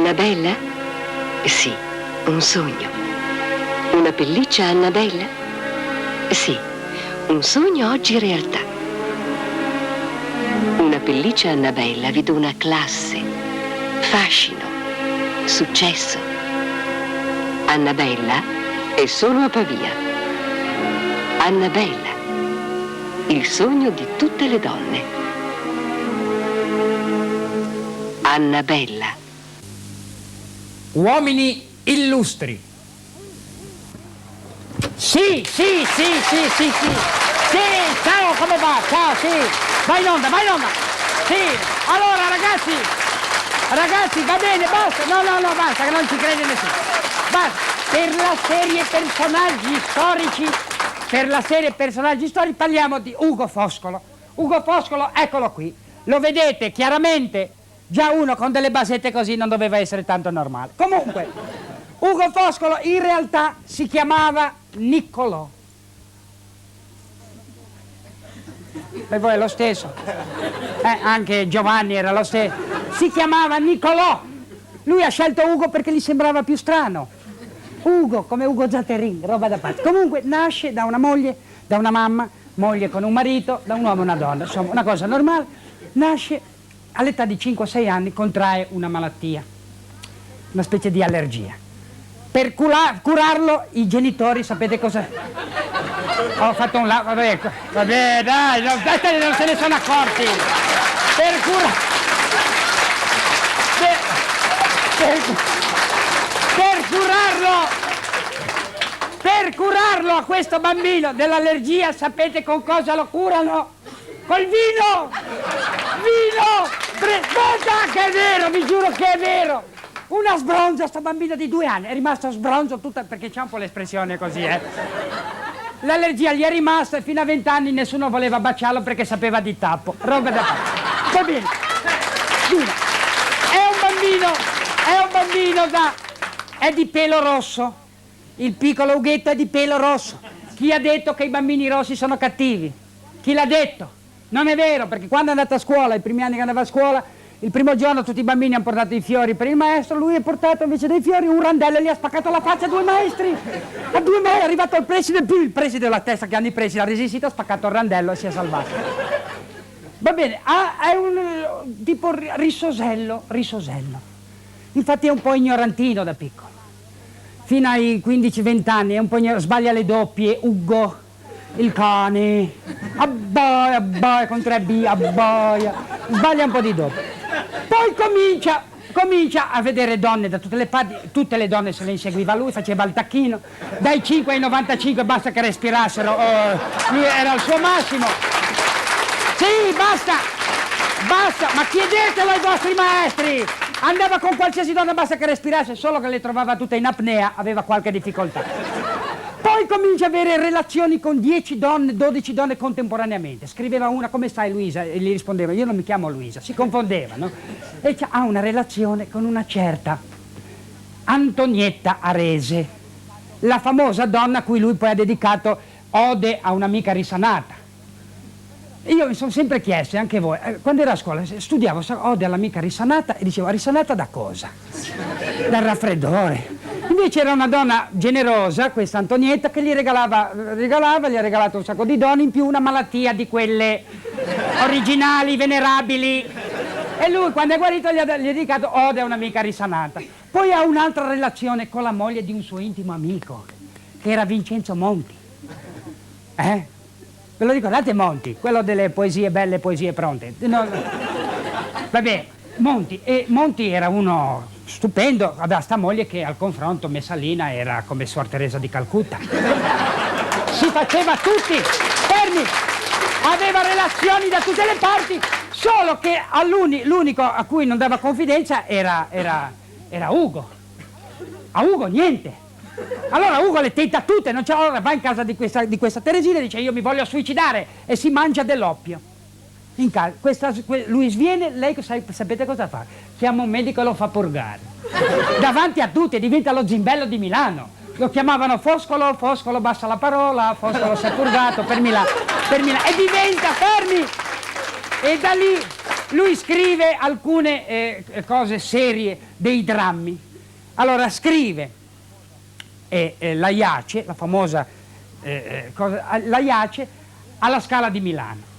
Annabella? Sì, un sogno. Una pelliccia Annabella? Sì, un sogno oggi realtà. Una pelliccia Annabella vi dona classe, fascino, successo. Annabella è solo a Pavia. Annabella, il sogno di tutte le donne. Annabella. Uomini illustri. Sì, ciao, come va? Ciao, sì. Vai in onda. Sì, allora ragazzi, va bene, basta. No, basta, che non ci crede nessuno. Basta. Per la serie personaggi storici parliamo di Ugo Foscolo. Ugo Foscolo, eccolo qui. Lo vedete chiaramente? Già uno con delle basette così non doveva essere tanto normale. Comunque, Ugo Foscolo in realtà si chiamava Niccolò. Per voi è lo stesso. Anche Giovanni era lo stesso. Si chiamava Niccolò. Lui ha scelto Ugo perché gli sembrava più strano. Ugo, come Ugo Zatterin, roba da parte. Comunque nasce da una moglie, da una mamma, moglie con un marito, da un uomo e una donna. Insomma, una cosa normale. Nasce all'età di 5-6 anni, contrae una malattia, una specie di allergia. Per curarlo i genitori, sapete cosa? Ho fatto un vabbè dai, non se ne sono accorti. Per curarlo a questo bambino dell'allergia, sapete con cosa lo curano? Col vino! Guarda che è vero, vi giuro che è vero! Una sbronza, sta bambina di 2 anni, è rimasto sbronzo tutta, perché c'è un po' l'espressione così, L'allergia gli è rimasta e fino a 20 anni nessuno voleva baciarlo perché sapeva di tappo. Roba da parte. Va bene. È un bambino è di pelo rosso. Il piccolo Ughetto è di pelo rosso. Chi ha detto che i bambini rossi sono cattivi? Chi l'ha detto? Non è vero, perché quando è andato a scuola, i primi anni che andava a scuola, il primo giorno tutti i bambini hanno portato i fiori per il maestro, lui ha portato invece dei fiori un randello e gli ha spaccato la faccia a 2 maestri. A 2 maestri è arrivato il preside della testa che hanno i presidi, ha resistito, ha spaccato il randello e si è salvato. Va bene, è un tipo risosello. Infatti è un po' ignorantino da piccolo. Fino ai 15-20 anni è un po' sbaglia le doppie, Ugo, il cane, abbaia, con 3 B, abbaia, sbaglia un po' di doppie. Poi comincia a vedere donne da tutte le parti, tutte le donne se le inseguiva lui, faceva il tacchino, dai 5 ai 95 basta che respirassero, lui era il suo massimo. Sì, basta, ma chiedetelo ai vostri maestri! Andava con qualsiasi donna, basta che respirasse, solo che le trovava tutte in apnea, aveva qualche difficoltà. Poi comincia a avere relazioni con 10 donne, 12 donne contemporaneamente. Scriveva una, come stai Luisa? E gli rispondeva, io non mi chiamo Luisa, si confondeva, no? E ha una relazione con una certa Antonietta Arese, la famosa donna a cui lui poi ha dedicato Ode a un'amica risanata. Io mi sono sempre chiesto, e anche voi, quando ero a scuola, studiavo Ode all'amica risanata e dicevo, risanata da cosa? Dal raffreddore. Invece era una donna generosa, questa Antonietta, che gli gli ha regalato un sacco di doni, in più una malattia di quelle originali, venerabili. E lui, quando è guarito, gli ha dedicato Ode a un'amica risanata. Poi ha un'altra relazione con la moglie di un suo intimo amico, che era Vincenzo Monti. Ve lo ricordate Monti? Quello delle poesie belle, poesie pronte. No. Vabbè, Monti era uno stupendo, aveva sta moglie che al confronto Messalina era come Suor Teresa di Calcutta. Si faceva tutti, fermi, aveva relazioni da tutte le parti, solo che l'unico a cui non dava confidenza era Ugo. A Ugo niente. Allora Ugo le tenta tutte, non c'è, allora va in casa di questa Teresina e dice io mi voglio suicidare e si mangia dell'oppio. In casa, lui sviene, lei sapete cosa fa? Chiama un medico e lo fa purgare. Davanti a tutti, diventa lo zimbello di Milano. Lo chiamavano Foscolo bassa la parola, Foscolo si è purgato per Milano. E diventa, fermi! E da lì lui scrive alcune cose serie, dei drammi. Allora scrive la Iace, la famosa la Iace, alla Scala di Milano.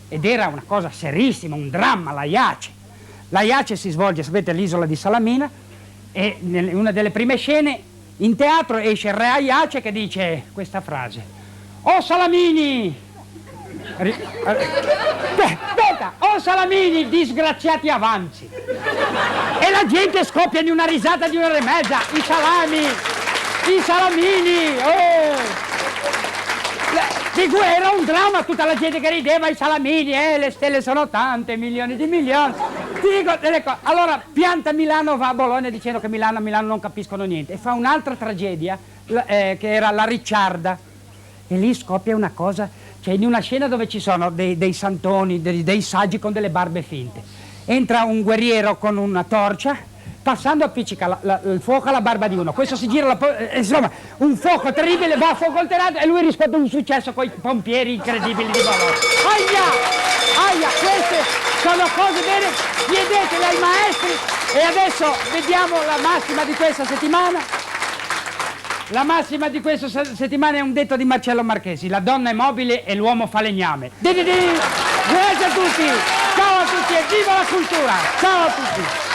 Ed era una cosa serissima, un dramma, la Iace. La Iace si svolge, sapete, all'isola di Salamina, e in una delle prime scene in teatro esce il re Iace che dice questa frase: "Oh Salamini! Aspetta! Oh Salamini, disgraziati avanzi!" E la gente scoppia di una risata di un'ora e mezza. I salami! I salamini! Oh! Di cui era un dramma, tutta la gente che rideva, i salamini, le stelle sono tante, milioni di milioni. Ti dico delle cose. Allora pianta Milano, va a Bologna dicendo che a Milano non capiscono niente, e fa un'altra tragedia che era la Ricciarda, e lì scoppia una cosa, cioè in una scena dove ci sono dei santoni, dei saggi con delle barbe finte, entra un guerriero con una torcia, passando appiccica il fuoco alla barba di uno, questo si gira, insomma, un fuoco terribile, va a fuoco alterato, e lui riscontra un successo con i pompieri incredibili di Bologna. Aia, queste sono cose bene, chiedetele ai maestri. E adesso vediamo la massima di questa settimana. La massima di questa settimana è un detto di Marcello Marchesi: la donna è mobile e l'uomo fa legname. Grazie a tutti, ciao a tutti e viva la cultura, ciao a tutti.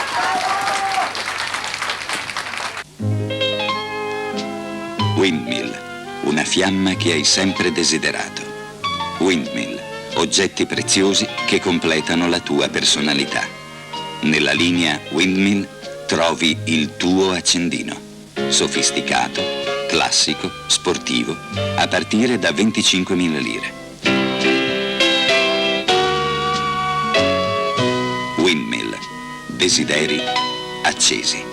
Windmill, una fiamma che hai sempre desiderato. Windmill, oggetti preziosi che completano la tua personalità. Nella linea Windmill trovi il tuo accendino. Sofisticato, classico, sportivo, a partire da 25.000 lire. Windmill, desideri accesi.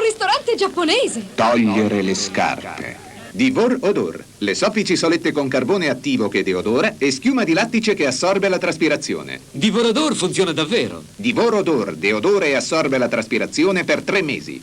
Ristorante giapponese. Togliere le scarpe. Divor Odor, le soffici solette con carbone attivo che deodora e schiuma di lattice che assorbe la traspirazione. Divor Odor funziona davvero. Divor Odor deodora e assorbe la traspirazione per 3 mesi.